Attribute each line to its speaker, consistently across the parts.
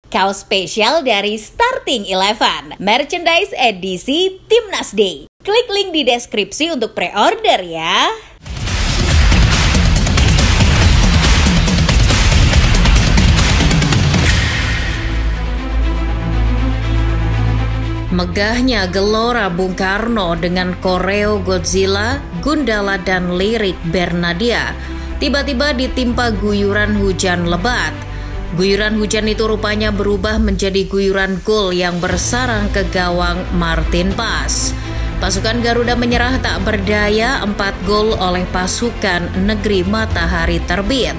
Speaker 1: Kaos spesial dari Starting Eleven, merchandise edisi Timnas Day. Klik link di deskripsi untuk pre-order ya. Megahnya Gelora Bung Karno dengan koreo Godzilla, Gundala dan lirik Bernadia tiba-tiba ditimpa guyuran hujan lebat. Guyuran hujan itu rupanya berubah menjadi guyuran gol yang bersarang ke gawang Martin Paes. Pasukan Garuda menyerah tak berdaya, 4 gol oleh pasukan Negeri Matahari Terbit.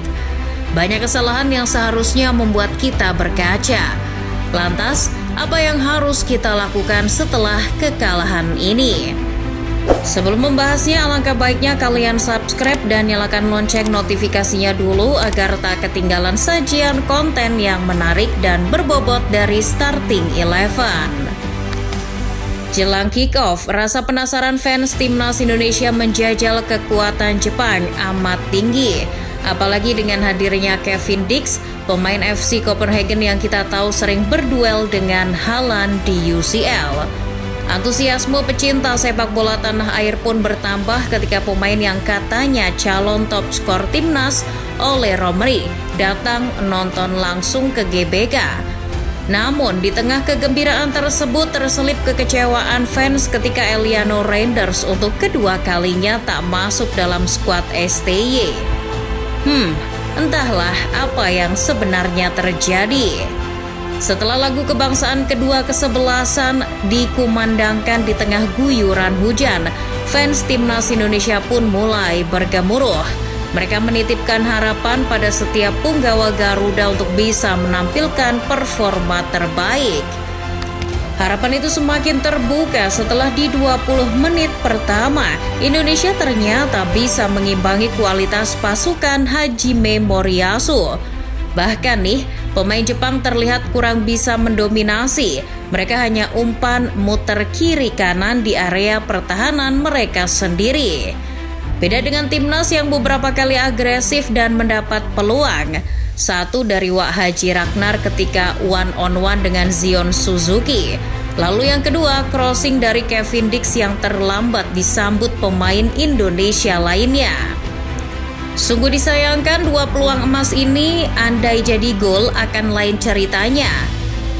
Speaker 1: Banyak kesalahan yang seharusnya membuat kita berkaca. Lantas, apa yang harus kita lakukan setelah kekalahan ini? Sebelum membahasnya, alangkah baiknya kalian subscribe dan nyalakan lonceng notifikasinya dulu agar tak ketinggalan sajian konten yang menarik dan berbobot dari Starting Eleven. Jelang kick-off, rasa penasaran fans Timnas Indonesia menjajal kekuatan Jepang amat tinggi. Apalagi dengan hadirnya Kevin Dix, pemain FC Copenhagen yang kita tahu sering berduel dengan Haaland di UCL. Antusiasme pecinta sepak bola tanah air pun bertambah ketika pemain yang katanya calon top skor Timnas, Ole Romrey, datang nonton langsung ke GBK. Namun di tengah kegembiraan tersebut terselip kekecewaan fans ketika Eliano Reinders untuk kedua kalinya tak masuk dalam skuad STY. Entahlah apa yang sebenarnya terjadi. Setelah lagu kebangsaan kedua kesebelasan dikumandangkan di tengah guyuran hujan, fans Timnas Indonesia pun mulai bergemuruh. Mereka menitipkan harapan pada setiap punggawa Garuda untuk bisa menampilkan performa terbaik. Harapan itu semakin terbuka setelah di 20 menit pertama, Indonesia ternyata bisa mengimbangi kualitas pasukan Hajime Moriyasu. Bahkan nih, pemain Jepang terlihat kurang bisa mendominasi. Mereka hanya umpan muter kiri kanan di area pertahanan mereka sendiri. Beda dengan Timnas yang beberapa kali agresif dan mendapat peluang. Satu dari Wak Haji Ragnar ketika one-on-one dengan Zion Suzuki. Lalu yang kedua, crossing dari Kevin Dix yang terlambat disambut pemain Indonesia lainnya. Sungguh disayangkan 2 peluang emas ini andai jadi gol akan lain ceritanya.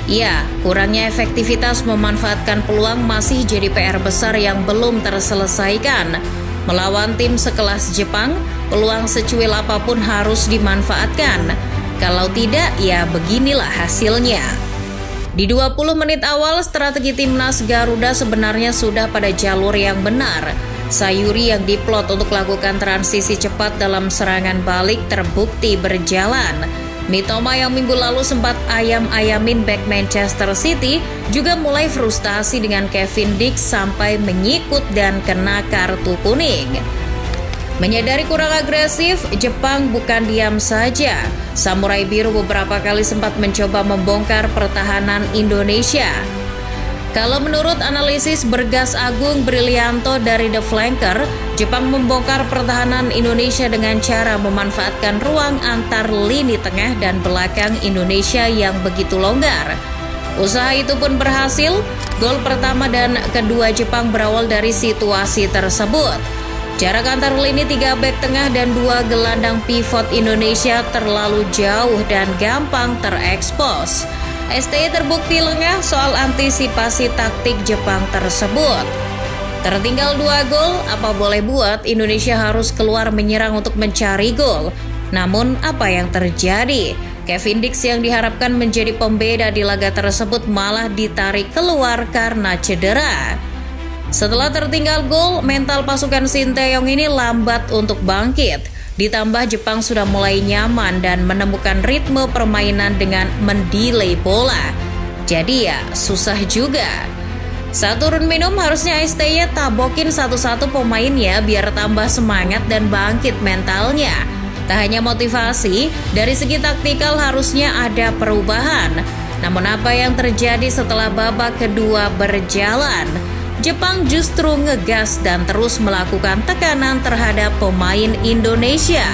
Speaker 1: Ya, kurangnya efektivitas memanfaatkan peluang masih jadi PR besar yang belum terselesaikan. Melawan tim sekelas Jepang, peluang secuil apapun harus dimanfaatkan. Kalau tidak, ya beginilah hasilnya. Di 20 menit awal, strategi Timnas Garuda sebenarnya sudah pada jalur yang benar. Sayuri yang diplot untuk lakukan transisi cepat dalam serangan balik terbukti berjalan. Mitoma yang minggu lalu sempat ayam-ayamin back Manchester City juga mulai frustasi dengan Kevin Dix sampai menyikut dan kena kartu kuning. Menyadari kurang agresif, Jepang bukan diam saja. Samurai Biru beberapa kali sempat mencoba membongkar pertahanan Indonesia. Kalau menurut analisis Bergas Agung Brilianto dari The Flanker, Jepang membongkar pertahanan Indonesia dengan cara memanfaatkan ruang antar lini tengah dan belakang Indonesia yang begitu longgar. Usaha itu pun berhasil. Gol pertama dan kedua Jepang berawal dari situasi tersebut. Jarak antar lini 3 bek tengah dan 2 gelandang pivot Indonesia terlalu jauh dan gampang terekspos. STY terbukti lengah soal antisipasi taktik Jepang tersebut. Tertinggal 2 gol, apa boleh buat, Indonesia harus keluar menyerang untuk mencari gol. Namun apa yang terjadi? Kevin Dix yang diharapkan menjadi pembeda di laga tersebut malah ditarik keluar karena cedera. Setelah tertinggal gol, mental pasukan Sinteyong ini lambat untuk bangkit. Ditambah Jepang sudah mulai nyaman dan menemukan ritme permainan dengan mendelay bola. Jadi ya susah juga. Saat turun minum harusnya STY tabokin satu-satu pemainnya biar tambah semangat dan bangkit mentalnya. Tak hanya motivasi, dari segi taktikal harusnya ada perubahan. Namun apa yang terjadi setelah babak kedua berjalan? Jepang justru ngegas dan terus melakukan tekanan terhadap pemain Indonesia.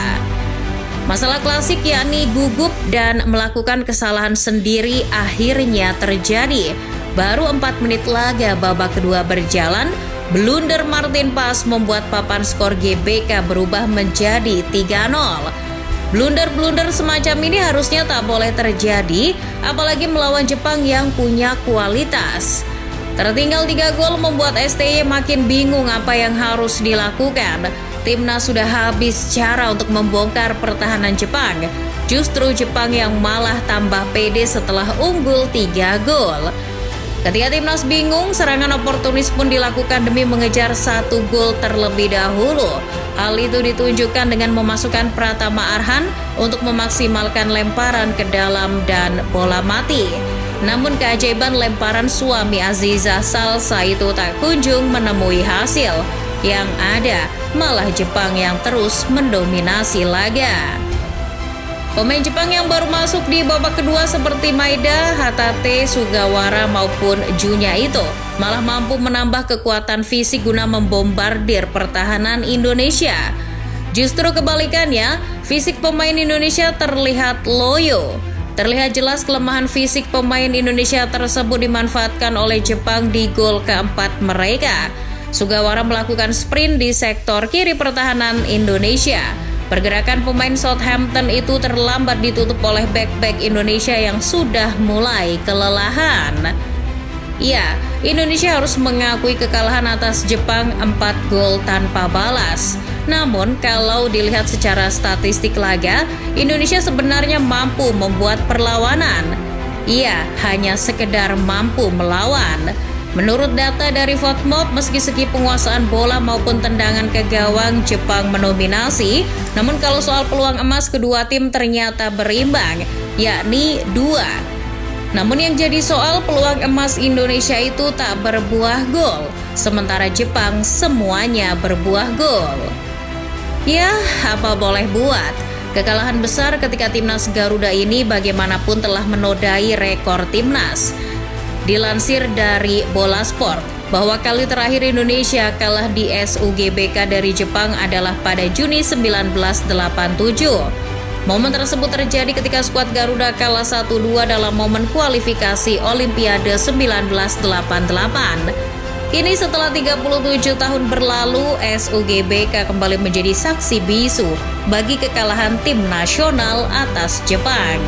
Speaker 1: Masalah klasik yakni gugup dan melakukan kesalahan sendiri akhirnya terjadi. Baru 4 menit laga babak kedua berjalan, blunder Martin Paes membuat papan skor GBK berubah menjadi 3-0. Blunder-blunder semacam ini harusnya tak boleh terjadi, apalagi melawan Jepang yang punya kualitas. Tertinggal 3 gol membuat STY makin bingung apa yang harus dilakukan. Timnas sudah habis cara untuk membongkar pertahanan Jepang. Justru Jepang yang malah tambah pede setelah unggul 3 gol. Ketika Timnas bingung, serangan oportunis pun dilakukan demi mengejar 1 gol terlebih dahulu. Hal itu ditunjukkan dengan memasukkan Pratama Arhan untuk memaksimalkan lemparan ke dalam dan bola mati. Namun keajaiban lemparan suami Aziza Salsa itu tak kunjung menemui hasil. Yang ada malah Jepang yang terus mendominasi laga. Pemain Jepang yang baru masuk di babak kedua seperti Maeda, Hatate, Sugawara maupun Junya itu malah mampu menambah kekuatan fisik guna membombardir pertahanan Indonesia. Justru kebalikannya, fisik pemain Indonesia terlihat loyo. Terlihat jelas kelemahan fisik pemain Indonesia tersebut dimanfaatkan oleh Jepang di gol keempat mereka. Sugawara melakukan sprint di sektor kiri pertahanan Indonesia. Pergerakan pemain Southampton itu terlambat ditutup oleh bek-bek Indonesia yang sudah mulai kelelahan. Ya, Indonesia harus mengakui kekalahan atas Jepang 4 gol tanpa balas. Namun, kalau dilihat secara statistik laga, Indonesia sebenarnya mampu membuat perlawanan. Ia hanya sekedar mampu melawan. Menurut data dari Fotmob, meski segi penguasaan bola maupun tendangan ke gawang Jepang mendominasi, namun kalau soal peluang emas kedua tim ternyata berimbang, yakni 2. Namun yang jadi soal peluang emas Indonesia itu tak berbuah gol, sementara Jepang semuanya berbuah gol. Ya, apa boleh buat. Kekalahan besar ketika Timnas Garuda ini bagaimanapun telah menodai rekor Timnas. Dilansir dari Bola Sport bahwa kali terakhir Indonesia kalah di SUGBK dari Jepang adalah pada Juni 1987. Momen tersebut terjadi ketika skuad Garuda kalah 1-2 dalam momen kualifikasi Olimpiade 1988. Kini setelah 37 tahun berlalu, SUGBK kembali menjadi saksi bisu bagi kekalahan tim nasional atas Jepang.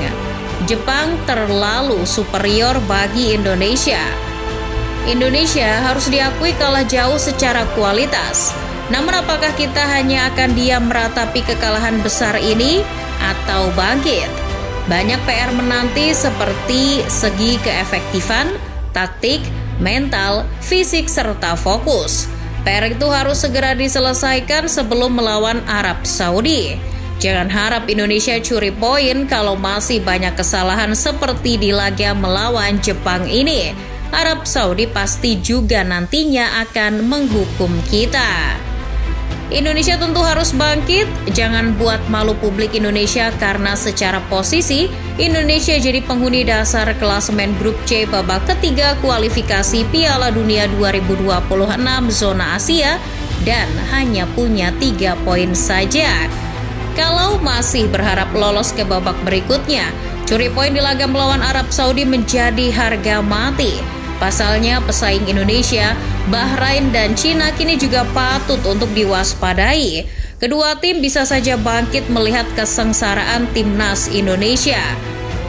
Speaker 1: Jepang terlalu superior bagi Indonesia. Indonesia harus diakui kalah jauh secara kualitas. Namun apakah kita hanya akan diam meratapi kekalahan besar ini atau bangkit? Banyak PR menanti seperti segi keefektifan, taktik, mental, fisik, serta fokus. PR itu harus segera diselesaikan sebelum melawan Arab Saudi. Jangan harap Indonesia curi poin kalau masih banyak kesalahan seperti di laga melawan Jepang ini. Arab Saudi pasti juga nantinya akan menghukum kita. Indonesia tentu harus bangkit, jangan buat malu publik Indonesia karena secara posisi Indonesia jadi penghuni dasar klasemen grup C babak ketiga kualifikasi Piala Dunia 2026 zona Asia dan hanya punya 3 poin saja. Kalau masih berharap lolos ke babak berikutnya, curi poin di laga melawan Arab Saudi menjadi harga mati. Pasalnya pesaing Indonesia, Bahrain dan Cina kini juga patut untuk diwaspadai. Kedua tim bisa saja bangkit melihat kesengsaraan timnas Indonesia.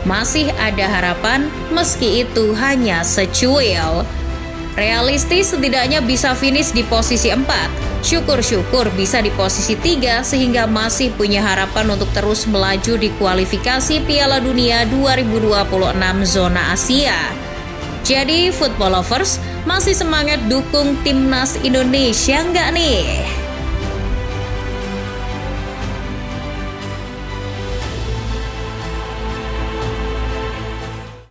Speaker 1: Masih ada harapan meski itu hanya secuil. Realistis setidaknya bisa finish di posisi 4. Syukur-syukur bisa di posisi 3 sehingga masih punya harapan untuk terus melaju di kualifikasi Piala Dunia 2026 zona Asia. Jadi football lovers masih semangat dukung timnas Indonesia nggak nih?